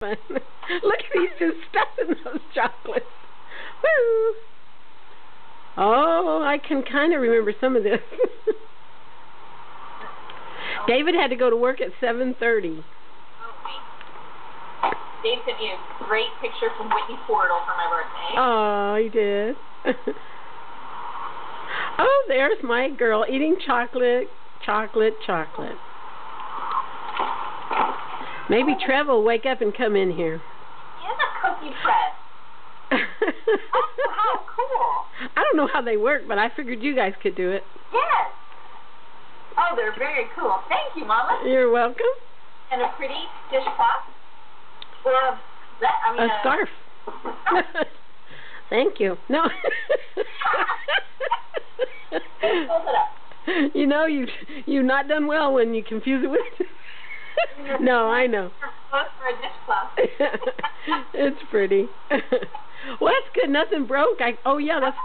Look at he's just stuffing those chocolates. Woo! Oh, I can kind of remember some of this. David had to go to work at 7:30. Dave sent me a great picture from Whitney Portal for my birthday. Oh, he did. Oh, there's my girl eating chocolate, chocolate, chocolate. Maybe Trev will wake up and come in here. He has a cookie press. Oh, how cool. I don't know how they work, but I figured you guys could do it. Yes. Oh, they're very cool. Thank you, Mama. You're welcome. And a pretty dishcloth. Or a scarf. Thank you. No. Hold it up. You know, you've not done well when you confuse it with. No, I know. For a dishcloth. It's pretty. Well, that's good. Nothing broke. Oh yeah, that's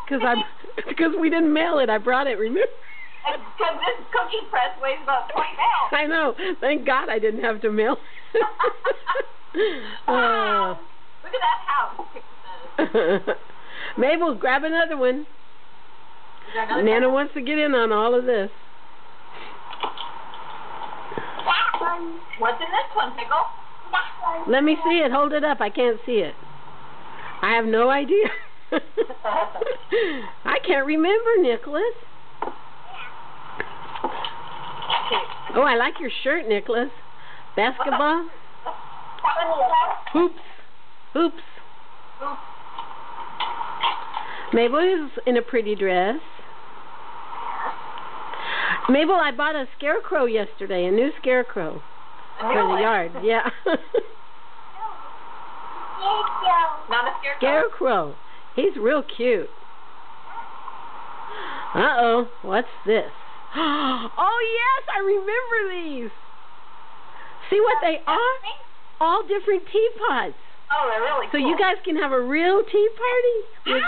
because we didn't mail it. I brought it. Remember? Because this cookie press weighs about 20 pounds. I know. Thank God I didn't have to mail. Wow. Look at that house. Mabel, grab another one. Nana wants to get in on all of this. What's in this one, Pickle? Let me see it. Hold it up. I can't see it. I have no idea. I can't remember, Nicholas. Oh, I like your shirt, Nicholas. Basketball? Hoops. Hoops. Mabel is in a pretty dress. Mabel, I bought a scarecrow yesterday, a new scarecrow for the yard. Yeah. Not a scarecrow. Scarecrow. He's real cute. Uh-oh. What's this? Oh, yes, I remember these. See what they are? All different teapots. Oh, they're really cool. So you guys can have a real tea party?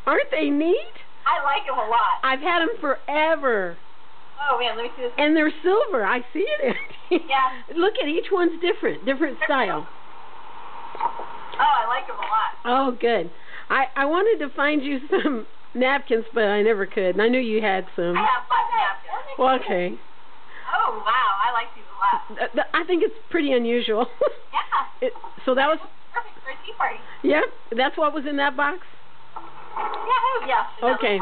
Aren't they neat? I like them a lot. I've had them forever. Oh, man, let me see this. And they're silver. I see it. Yeah. Look at each one's different style. Oh, I like them a lot. Oh, good. I wanted to find you some napkins, but I never could. And I knew you had some. I have 5 napkins. Well, okay. Oh, wow. I like these a lot. I think it's pretty unusual. Yeah. So that was... Perfect for a tea party. Yeah? That's what was in that box? Yeah. Okay.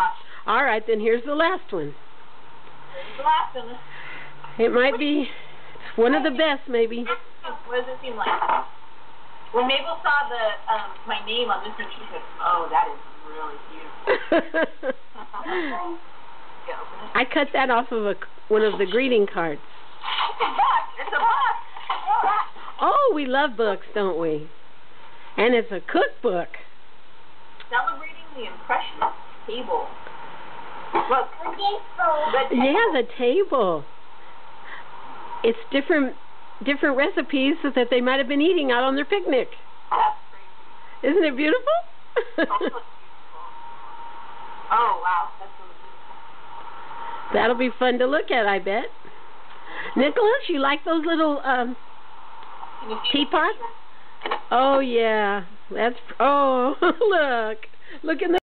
All right, then here's the last one. Here's the last one. It might be one of the best, maybe. What does it seem like? When Mabel saw my name on this one, she said, "Oh, that is really cute." I cut that off of one of the greeting cards. It's a book. It's a book. Oh, we love books, don't we? And it's a cookbook. Celebrating the Impressionist table. Look. Yeah, the table. It's different recipes that they might have been eating out on their picnic. That's crazy. Isn't it beautiful? Oh, wow. That's really beautiful. That'll be fun to look at, I bet. Nicholas, you like those little teapots? Oh, yeah. Look in the